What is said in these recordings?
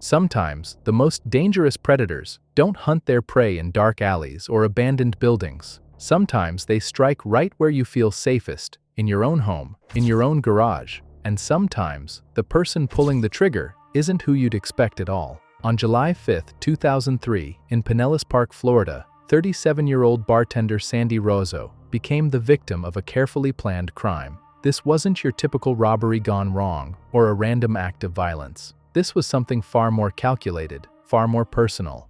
Sometimes, the most dangerous predators don't hunt their prey in dark alleys or abandoned buildings. Sometimes they strike right where you feel safest, in your own home, in your own garage. And sometimes, the person pulling the trigger isn't who you'd expect at all. On July 5, 2003, in Pinellas Park, Florida, 37-year-old bartender Sandee Rozzo became the victim of a carefully planned crime. This wasn't your typical robbery gone wrong or a random act of violence. This was something far more calculated, far more personal.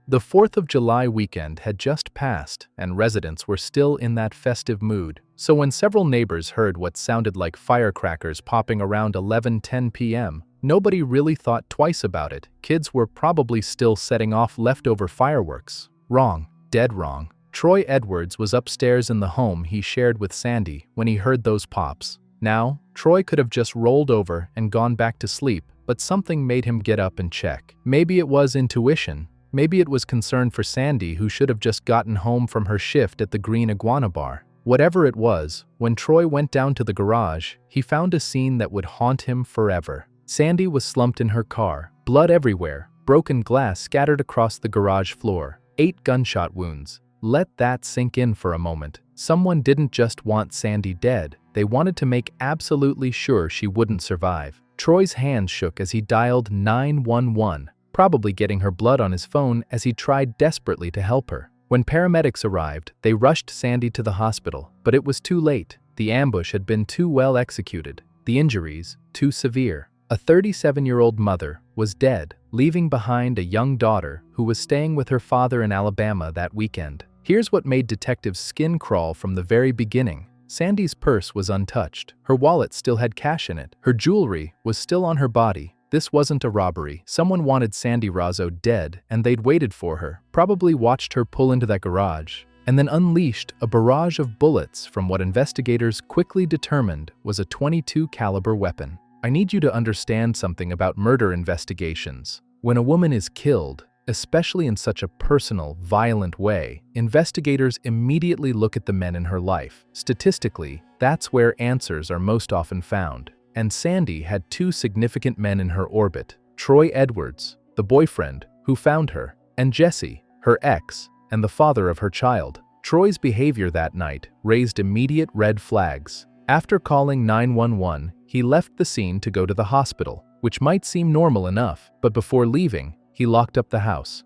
The 4th of July weekend had just passed, and residents were still in that festive mood. So when several neighbors heard what sounded like firecrackers popping around 11:10 p.m., nobody really thought twice about it. Kids were probably still setting off leftover fireworks. Wrong. Dead wrong. Troy Edwards was upstairs in the home he shared with Sandee when he heard those pops. Now, Troy could have just rolled over and gone back to sleep, but something made him get up and check. Maybe it was intuition. Maybe it was concern for Sandee, who should have just gotten home from her shift at the Green Iguana bar. Whatever it was, when Troy went down to the garage, he found a scene that would haunt him forever. Sandee was slumped in her car, blood everywhere, broken glass scattered across the garage floor, 8 gunshot wounds. Let that sink in for a moment. Someone didn't just want Sandee dead, they wanted to make absolutely sure she wouldn't survive. Troy's hands shook as he dialed 911, probably getting her blood on his phone as he tried desperately to help her. When paramedics arrived, they rushed Sandee to the hospital, but it was too late. The ambush had been too well executed, the injuries too severe. A 37-year-old mother was dead, leaving behind a young daughter who was staying with her father in Alabama that weekend. Here's what made detectives' skin crawl from the very beginning. Sandee's purse was untouched. Her wallet still had cash in it. Her jewelry was still on her body. This wasn't a robbery. Someone wanted Sandee Rozzo dead, and they'd waited for her, probably watched her pull into that garage, and then unleashed a barrage of bullets from what investigators quickly determined was a .22 caliber weapon. I need you to understand something about murder investigations. When a woman is killed, especially in such a personal, violent way, investigators immediately look at the men in her life. Statistically, that's where answers are most often found. And Sandee had 2 significant men in her orbit: Troy Edwards, the boyfriend who found her, and Jesse, her ex, and the father of her child. Troy's behavior that night raised immediate red flags. After calling 911, he left the scene to go to the hospital, which might seem normal enough, but before leaving, he locked up the house.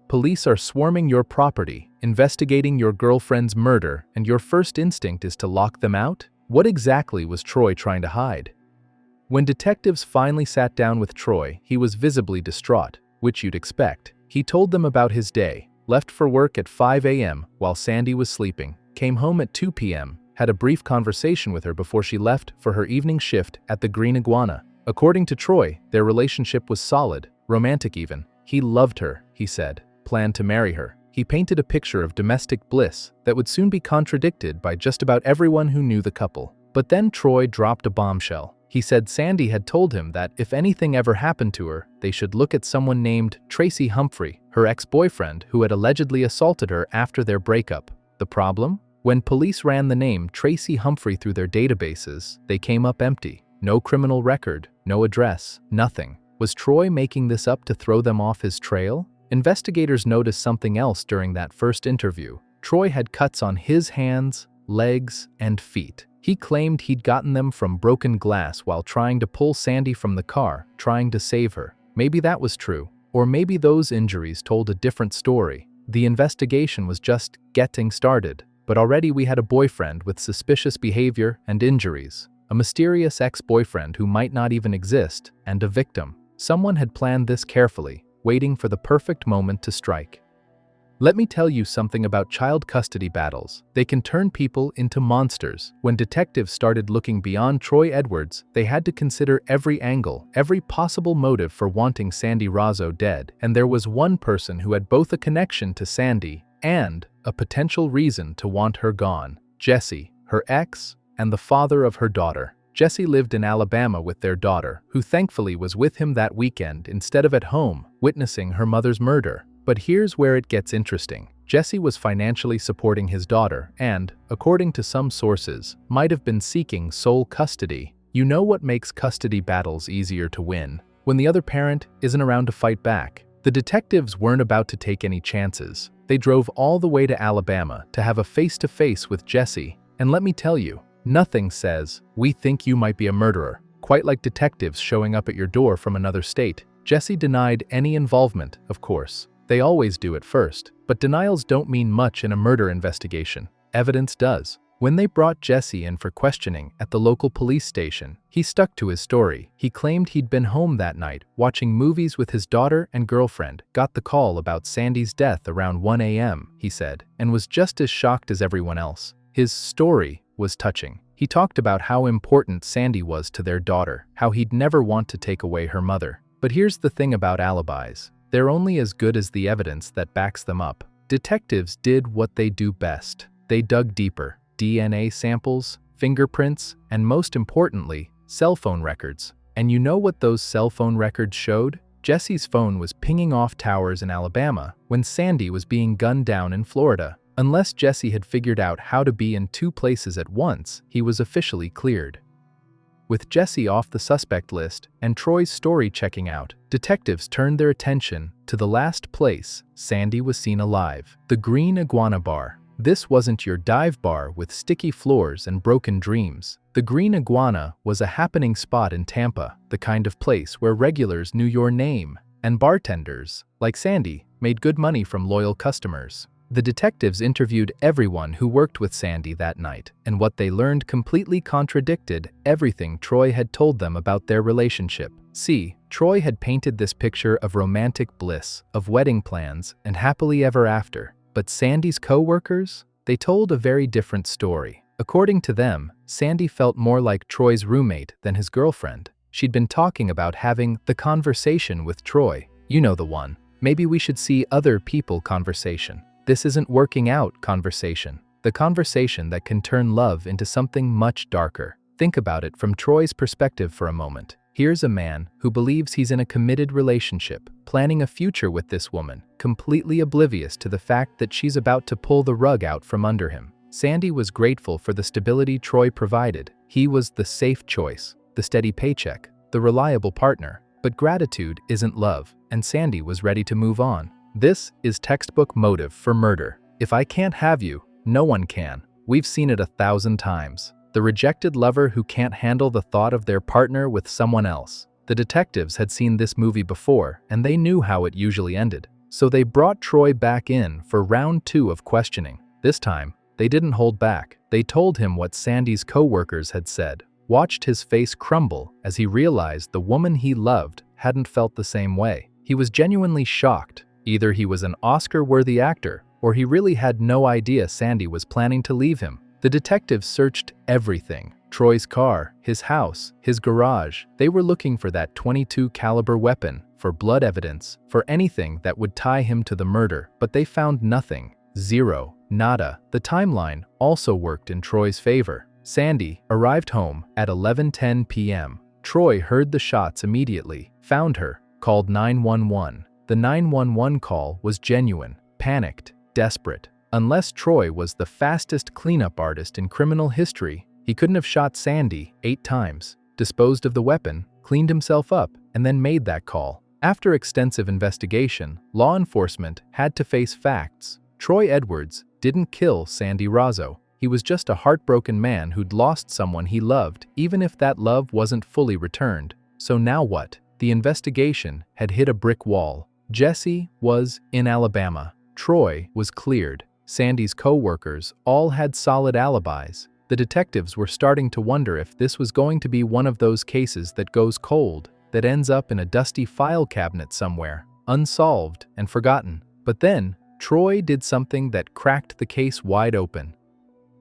Police are swarming your property, investigating your girlfriend's murder, and your first instinct is to lock them out? What exactly was Troy trying to hide? When detectives finally sat down with Troy, he was visibly distraught, which you'd expect. He told them about his day, left for work at 5 a.m. while Sandee was sleeping, came home at 2 p.m., had a brief conversation with her before she left for her evening shift at the Green Iguana. According to Troy, their relationship was solid, romantic even. He loved her, he said, planned to marry her. He painted a picture of domestic bliss that would soon be contradicted by just about everyone who knew the couple. But then Troy dropped a bombshell. He said Sandee had told him that if anything ever happened to her, they should look at someone named Tracy Humphrey, her ex-boyfriend who had allegedly assaulted her after their breakup. The problem? When police ran the name Tracy Humphrey through their databases, they came up empty. No criminal record, no address, nothing. Was Troy making this up to throw them off his trail? Investigators noticed something else during that first interview. Troy had cuts on his hands, legs, and feet. He claimed he'd gotten them from broken glass while trying to pull Sandee from the car, trying to save her. Maybe that was true, or maybe those injuries told a different story. The investigation was just getting started, but already we had a boyfriend with suspicious behavior and injuries, a mysterious ex-boyfriend who might not even exist, and a victim. Someone had planned this carefully, waiting for the perfect moment to strike. Let me tell you something about child custody battles. They can turn people into monsters. When detectives started looking beyond Troy Edwards, they had to consider every angle, every possible motive for wanting Sandee Rozzo dead. And there was one person who had both a connection to Sandee and a potential reason to want her gone: Jesse, her ex, and the father of her daughter. Jesse lived in Alabama with their daughter, who thankfully was with him that weekend instead of at home, witnessing her mother's murder. But here's where it gets interesting. Jesse was financially supporting his daughter and, according to some sources, might have been seeking sole custody. You know what makes custody battles easier to win? when the other parent isn't around to fight back. The detectives weren't about to take any chances. They drove all the way to Alabama to have a face-to-face with Jesse, and let me tell you, nothing says, "We think you might be a murderer," quite like detectives showing up at your door from another state. Jesse denied any involvement, of course. They always do at first, but denials don't mean much in a murder investigation. Evidence does. When they brought Jesse in for questioning at the local police station, he stuck to his story. He claimed he'd been home that night, watching movies with his daughter and girlfriend, got the call about Sandee's death around 1 a.m., he said, and was just as shocked as everyone else. His story was touching. He talked about how important Sandee was to their daughter, how he'd never want to take away her mother. But here's the thing about alibis. They're only as good as the evidence that backs them up. Detectives did what they do best. They dug deeper. DNA samples, fingerprints, and most importantly, cell phone records. And you know what those cell phone records showed? Jesse's phone was pinging off towers in Alabama when Sandee was being gunned down in Florida. Unless Jesse had figured out how to be in two places at once, he was officially cleared. With Jesse off the suspect list and Troy's story checking out, detectives turned their attention to the last place Sandee was seen alive, the Green Iguana Bar. This wasn't your dive bar with sticky floors and broken dreams. The Green Iguana was a happening spot in Tampa, the kind of place where regulars knew your name, and bartenders, like Sandee, made good money from loyal customers. The detectives interviewed everyone who worked with Sandee that night, and what they learned completely contradicted everything Troy had told them about their relationship. See, Troy had painted this picture of romantic bliss, of wedding plans, and happily ever after. But Sandee's co-workers? They told a very different story. According to them, Sandee felt more like Troy's roommate than his girlfriend. She'd been talking about having the conversation with Troy. You know the one. Maybe we should see other people conversation. This isn't working out conversation. The conversation that can turn love into something much darker. Think about it from Troy's perspective for a moment. Here's a man who believes he's in a committed relationship, planning a future with this woman, completely oblivious to the fact that she's about to pull the rug out from under him. Sandee was grateful for the stability Troy provided. He was the safe choice, the steady paycheck, the reliable partner. But gratitude isn't love, and Sandee was ready to move on. This is textbook motive for murder. If I can't have you, no one can. We've seen it 1,000 times. The rejected lover who can't handle the thought of their partner with someone else. The detectives had seen this movie before, and they knew how it usually ended. So they brought Troy back in for round 2 of questioning. This time, they didn't hold back. They told him what Sandee's co-workers had said, watched his face crumble as he realized the woman he loved hadn't felt the same way. He was genuinely shocked. Either he was an Oscar-worthy actor, or he really had no idea Sandee was planning to leave him. The detectives searched everything. Troy's car, his house, his garage. They were looking for that .22 caliber weapon, for blood evidence, for anything that would tie him to the murder, but they found nothing. Zero. Nada. The timeline also worked in Troy's favor. Sandee arrived home at 11:10 p.m. Troy heard the shots immediately, found her, called 911. The 911 call was genuine, panicked, desperate. Unless Troy was the fastest cleanup artist in criminal history, he couldn't have shot Sandee 8 times, disposed of the weapon, cleaned himself up, and then made that call. After extensive investigation, law enforcement had to face facts. Troy Edwards didn't kill Sandee Rozzo. He was just a heartbroken man who'd lost someone he loved, even if that love wasn't fully returned. So now what? The investigation had hit a brick wall. Jesse was in Alabama. Troy was cleared. Sandee's co-workers all had solid alibis. The detectives were starting to wonder if this was going to be one of those cases that goes cold, that ends up in a dusty file cabinet somewhere, unsolved and forgotten. But then, Troy did something that cracked the case wide open.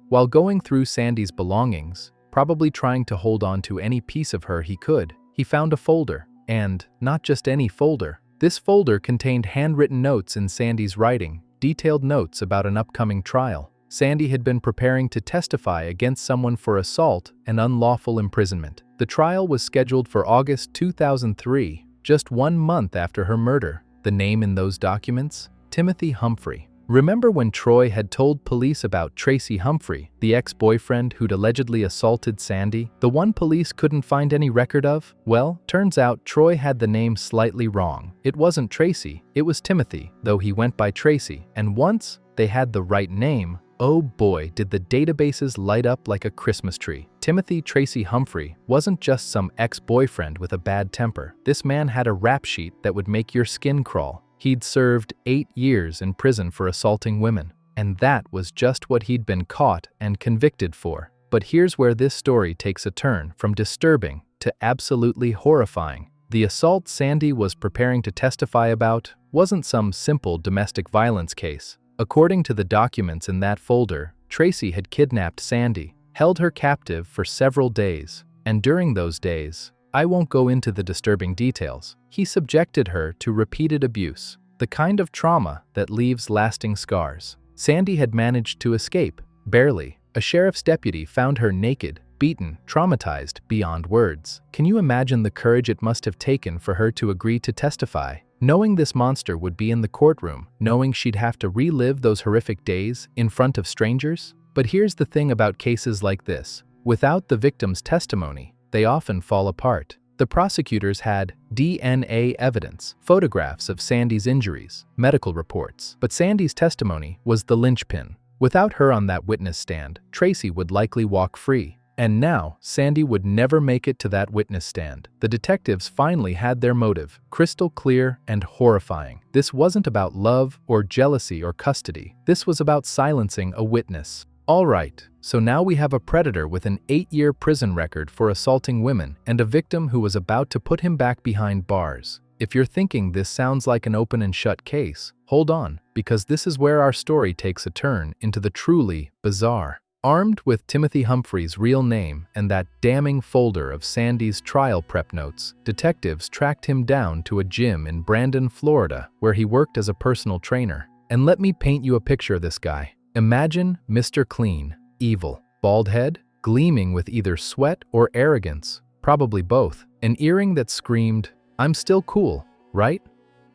While going through Sandee's belongings, probably trying to hold on to any piece of her he could, he found a folder. And not just any folder. This folder contained handwritten notes in Sandee's writing, detailed notes about an upcoming trial. Sandee had been preparing to testify against someone for assault and unlawful imprisonment. The trial was scheduled for August 2003, just 1 month after her murder. The name in those documents? Timothy Humphrey. Remember when Troy had told police about Tracy Humphrey, the ex-boyfriend who'd allegedly assaulted Sandee, the one police couldn't find any record of? Well, turns out Troy had the name slightly wrong. It wasn't Tracy, it was Timothy, though he went by Tracy, and once they had the right name, oh boy, did the databases light up like a Christmas tree. Timothy Tracy Humphrey wasn't just some ex-boyfriend with a bad temper. This man had a rap sheet that would make your skin crawl. He'd served 8 years in prison for assaulting women, and that was just what he'd been caught and convicted for. But here's where this story takes a turn from disturbing to absolutely horrifying. The assault Sandee was preparing to testify about wasn't some simple domestic violence case. According to the documents in that folder, Tracy had kidnapped Sandee, held her captive for several days, and during those days, I won't go into the disturbing details, he subjected her to repeated abuse, the kind of trauma that leaves lasting scars. Sandee had managed to escape, barely. A sheriff's deputy found her naked, beaten, traumatized beyond words. Can you imagine the courage it must have taken for her to agree to testify? Knowing this monster would be in the courtroom, knowing she'd have to relive those horrific days in front of strangers? But here's the thing about cases like this. Without the victim's testimony, they often fall apart. The prosecutors had DNA evidence, photographs of Sandee's injuries, medical reports, but Sandee's testimony was the linchpin. Without her on that witness stand, Tracy would likely walk free. And now, Sandee would never make it to that witness stand. The detectives finally had their motive, crystal clear and horrifying. This wasn't about love or jealousy or custody. This was about silencing a witness. All right, so now we have a predator with an 8-year prison record for assaulting women and a victim who was about to put him back behind bars. If you're thinking this sounds like an open and shut case, hold on, because this is where our story takes a turn into the truly bizarre. Armed with Timothy Humphrey's real name and that damning folder of Sandee's trial prep notes, detectives tracked him down to a gym in Brandon, Florida, where he worked as a personal trainer. And let me paint you a picture of this guy. Imagine Mr. Clean, evil, bald head, gleaming with either sweat or arrogance, probably both. An earring that screamed, "I'm still cool, right?"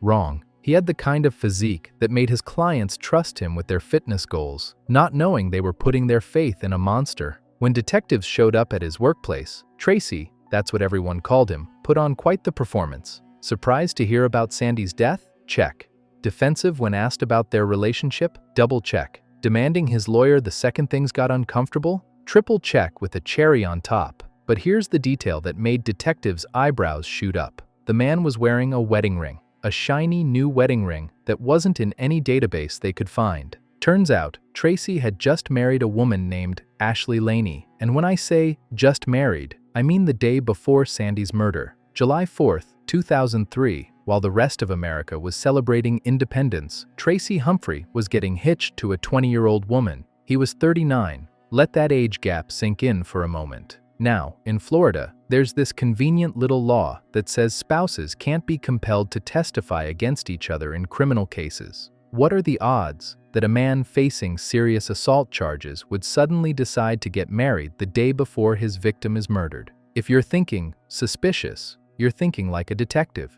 Wrong. He had the kind of physique that made his clients trust him with their fitness goals, not knowing they were putting their faith in a monster. When detectives showed up at his workplace, Tracy, that's what everyone called him, put on quite the performance. Surprised to hear about Sandee's death? Check. Defensive when asked about their relationship? Double check. Demanding his lawyer the second things got uncomfortable? Triple check with a cherry on top. But here's the detail that made detectives' eyebrows shoot up. The man was wearing a wedding ring. A shiny new wedding ring that wasn't in any database they could find. Turns out, Tracy had just married a woman named Ashley Laney, and when I say just married, I mean the day before Sandee's murder, July 4th, 2003, while the rest of America was celebrating independence, Tracy Humphrey was getting hitched to a 20-year-old woman. He was 39. Let that age gap sink in for a moment. Now, in Florida, there's this convenient little law that says spouses can't be compelled to testify against each other in criminal cases. What are the odds that a man facing serious assault charges would suddenly decide to get married the day before his victim is murdered? If you're thinking suspicious, you're thinking like a detective.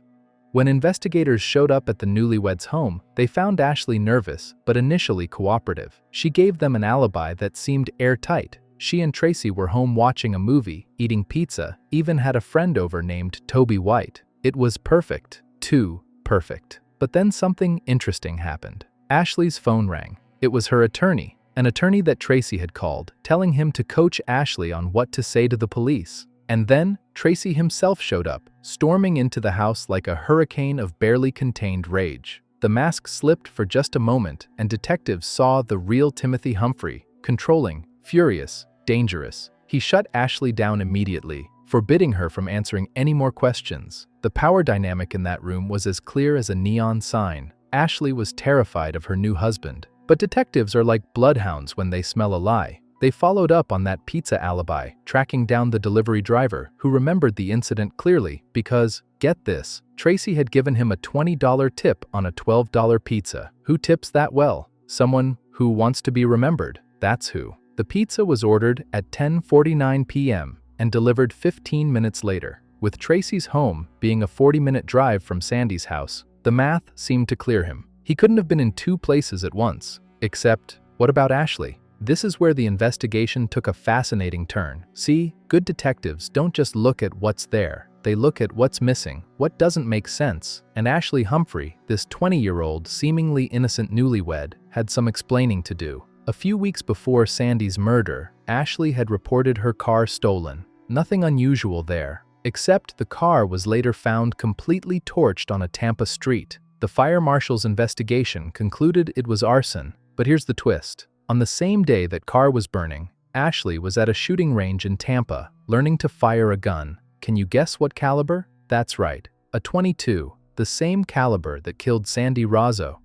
When investigators showed up at the newlyweds' home, they found Ashley nervous but initially cooperative. She gave them an alibi that seemed airtight. She and Tracy were home watching a movie, eating pizza, even had a friend over named Toby White. It was perfect. Too perfect. But then something interesting happened. Ashley's phone rang. It was her attorney, an attorney that Tracy had called, telling him to coach Ashley on what to say to the police. And then, Tracy himself showed up, storming into the house like a hurricane of barely contained rage. The mask slipped for just a moment, and detectives saw the real Timothy Humphrey, controlling, furious, dangerous. He shut Ashley down immediately, forbidding her from answering any more questions. The power dynamic in that room was as clear as a neon sign. Ashley was terrified of her new husband. But detectives are like bloodhounds when they smell a lie. They followed up on that pizza alibi, tracking down the delivery driver, who remembered the incident clearly because, get this, Tracy had given him a $20 tip on a $12 pizza. Who tips that well? Someone who wants to be remembered. That's who. The pizza was ordered at 10:49 p.m. and delivered 15 minutes later. With Tracy's home being a 40-minute drive from Sandee's house, the math seemed to clear him. He couldn't have been in two places at once. Except, what about Ashley? This is where the investigation took a fascinating turn. See, good detectives don't just look at what's there. They look at what's missing, what doesn't make sense. And Ashley Humphrey, this 20-year-old, seemingly innocent newlywed, had some explaining to do. A few weeks before Sandee's murder, Ashley had reported her car stolen. Nothing unusual there, except the car was later found completely torched on a Tampa street. The fire marshal's investigation concluded it was arson. But here's the twist. On the same day that car was burning, Ashley was at a shooting range in Tampa, learning to fire a gun. Can you guess what caliber? That's right, a .22, the same caliber that killed Sandee Rozzo.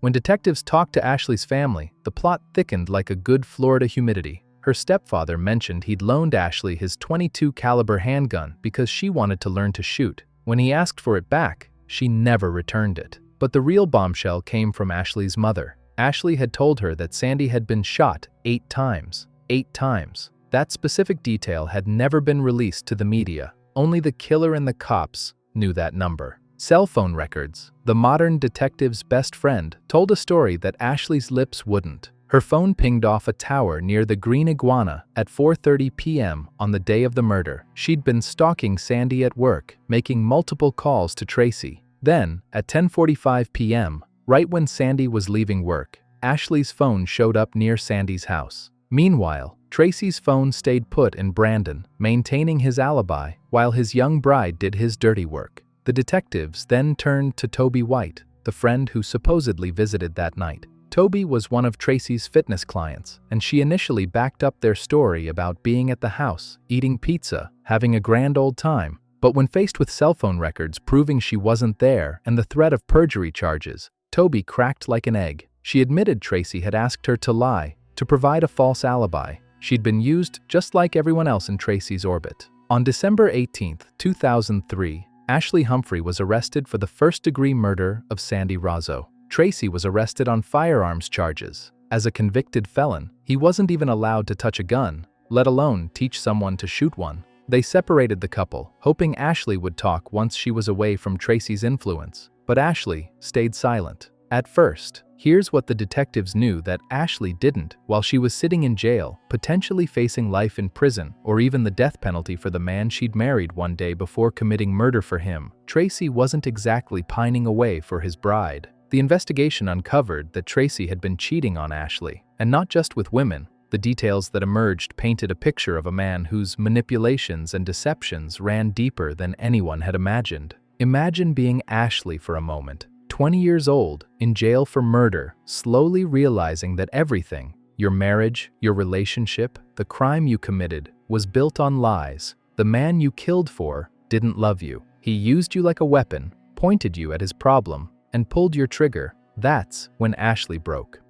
When detectives talked to Ashley's family, the plot thickened like a good Florida humidity. Her stepfather mentioned he'd loaned Ashley his .22 caliber handgun because she wanted to learn to shoot. When he asked for it back, she never returned it. But the real bombshell came from Ashley's mother. Ashley had told her that Sandee had been shot 8 times. 8 times. That specific detail had never been released to the media. Only the killer and the cops knew that number. Cell phone records, the modern detective's best friend, told a story that Ashley's lips wouldn't. Her phone pinged off a tower near the Green Iguana at 4:30 p.m. on the day of the murder. She'd been stalking Sandee at work, making multiple calls to Tracy. Then, at 10:45 p.m., right when Sandee was leaving work, Ashley's phone showed up near Sandee's house. Meanwhile, Tracy's phone stayed put in Brandon, maintaining his alibi while his young bride did his dirty work. The detectives then turned to Toby White, the friend who supposedly visited that night. Toby was one of Tracy's fitness clients, and she initially backed up their story about being at the house, eating pizza, having a grand old time. But when faced with cell phone records proving she wasn't there and the threat of perjury charges, Toby cracked like an egg. She admitted Tracy had asked her to lie, to provide a false alibi. She'd been used just like everyone else in Tracy's orbit. On December 18, 2003, Ashley Humphrey was arrested for the first-degree murder of Sandee Rozzo. Tracy was arrested on firearms charges. As a convicted felon, he wasn't even allowed to touch a gun, let alone teach someone to shoot one. They separated the couple, hoping Ashley would talk once she was away from Tracy's influence. But Ashley stayed silent. At first, here's what the detectives knew that Ashley didn't while she was sitting in jail, potentially facing life in prison or even the death penalty for the man she'd married one day before committing murder for him. Tracy wasn't exactly pining away for his bride. The investigation uncovered that Tracy had been cheating on Ashley, and not just with women. The details that emerged painted a picture of a man whose manipulations and deceptions ran deeper than anyone had imagined. Imagine being Ashley for a moment, 20 years old, in jail for murder, slowly realizing that everything, your marriage, your relationship, the crime you committed, was built on lies. The man you killed for didn't love you. He used you like a weapon, pointed you at his problem, and pulled your trigger. That's when Ashley broke.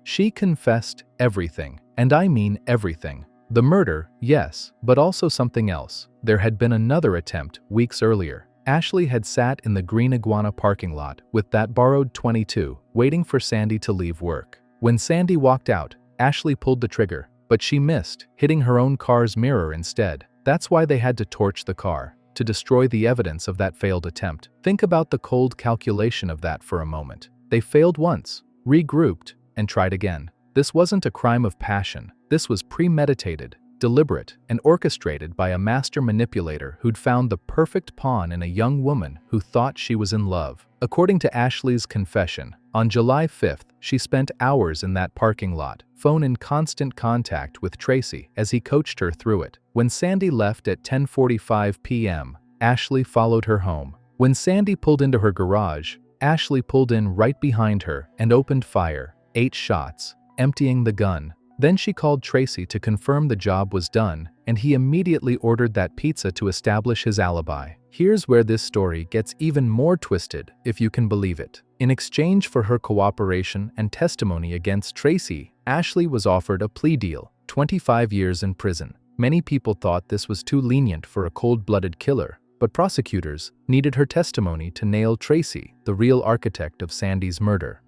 She confessed everything, and I mean everything. The murder, yes, but also something else. There had been another attempt weeks earlier. Ashley had sat in the Green Iguana parking lot with that borrowed .22, waiting for Sandee to leave work. When Sandee walked out, Ashley pulled the trigger, but she missed, hitting her own car's mirror instead. That's why they had to torch the car, to destroy the evidence of that failed attempt. Think about the cold calculation of that for a moment. They failed once, regrouped, and tried again. This wasn't a crime of passion. This was premeditated, deliberate, and orchestrated by a master manipulator who'd found the perfect pawn in a young woman who thought she was in love. According to Ashley's confession, on July 5th, she spent hours in that parking lot, phone in constant contact with Tracy as he coached her through it. When Sandee left at 10:45 p.m., Ashley followed her home. When Sandee pulled into her garage, Ashley pulled in right behind her and opened fire. 8 shots, emptying the gun. Then she called Tracy to confirm the job was done, and he immediately ordered that pizza to establish his alibi. Here's where this story gets even more twisted, if you can believe it. In exchange for her cooperation and testimony against Tracy, Ashley was offered a plea deal, 25 years in prison. Many people thought this was too lenient for a cold-blooded killer, but prosecutors needed her testimony to nail Tracy, the real architect of Sandee's murder.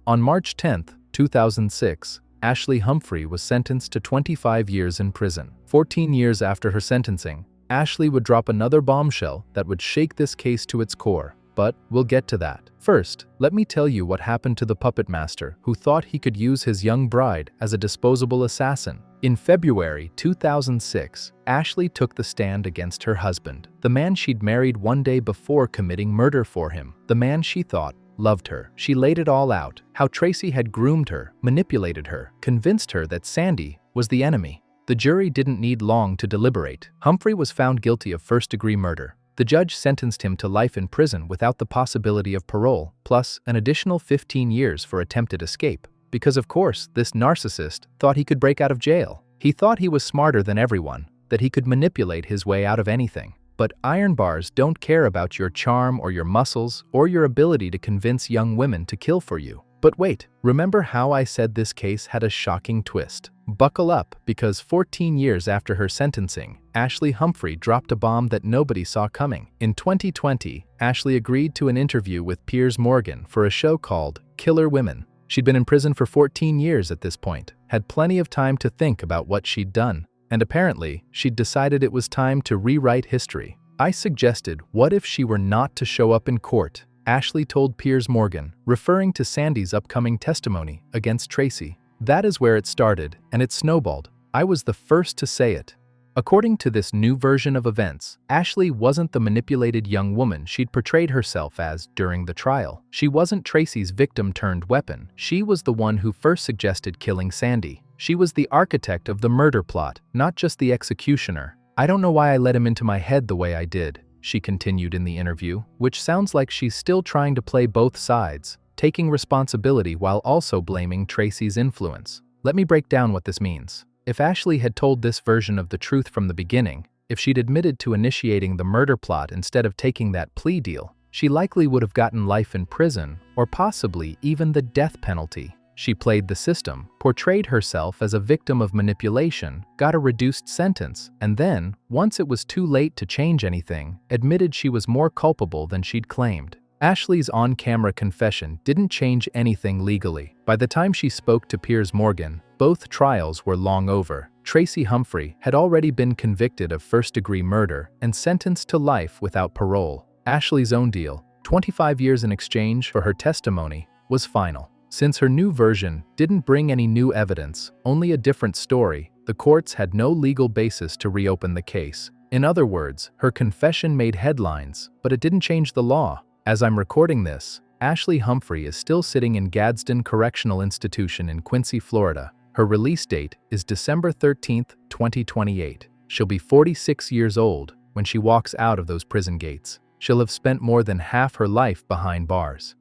On March 10, 2006, Ashley Humphrey was sentenced to 25 years in prison. 14 years after her sentencing, Ashley would drop another bombshell that would shake this case to its core. but we'll get to that. First, let me tell you what happened to the puppet master who thought he could use his young bride as a disposable assassin. In February 2006, Ashley took the stand against her husband, the man she'd married one day before committing murder for him, the man she thought loved her. She laid it all out, how Tracy had groomed her, manipulated her, convinced her that Sandee was the enemy. The jury didn't need long to deliberate. Humphrey was found guilty of first-degree murder. The judge sentenced him to life in prison without the possibility of parole, plus an additional 15 years for attempted escape. Because of course, this narcissist thought he could break out of jail. He thought he was smarter than everyone, that he could manipulate his way out of anything. But iron bars don't care about your charm or your muscles or your ability to convince young women to kill for you. But wait, remember how I said this case had a shocking twist? Buckle up, because 14 years after her sentencing, Ashley Humphrey dropped a bomb that nobody saw coming. In 2020, Ashley agreed to an interview with Piers Morgan for a show called Killer Women. She'd been in prison for 14 years at this point, had plenty of time to think about what she'd done, and apparently, she'd decided it was time to rewrite history. I suggested, what if she were not to show up in court? Ashley told Piers Morgan, referring to Sandee's upcoming testimony against Tracy. That is where it started, and it snowballed. I was the first to say it. According to this new version of events, Ashley wasn't the manipulated young woman she'd portrayed herself as during the trial. She wasn't Tracy's victim-turned-weapon. She was the one who first suggested killing Sandee. She was the architect of the murder plot, not just the executioner. I don't know why I let him into my head the way I did, she continued in the interview, which sounds like she's still trying to play both sides, taking responsibility while also blaming Tracy's influence. Let me break down what this means. If Ashley had told this version of the truth from the beginning, if she'd admitted to initiating the murder plot instead of taking that plea deal, she likely would have gotten life in prison, or possibly even the death penalty. She played the system, portrayed herself as a victim of manipulation, got a reduced sentence, and then, once it was too late to change anything, admitted she was more culpable than she'd claimed. Ashley's on-camera confession didn't change anything legally. By the time she spoke to Piers Morgan, both trials were long over. Tracy Humphrey had already been convicted of first-degree murder and sentenced to life without parole. Ashley's own deal, 25 years in exchange for her testimony, was final. Since her new version didn't bring any new evidence, only a different story, the courts had no legal basis to reopen the case. In other words, her confession made headlines, but it didn't change the law. As I'm recording this, Ashley Humphrey is still sitting in Gadsden Correctional Institution in Quincy, Florida. Her release date is December 13, 2028. She'll be 46 years old when she walks out of those prison gates. She'll have spent more than half her life behind bars.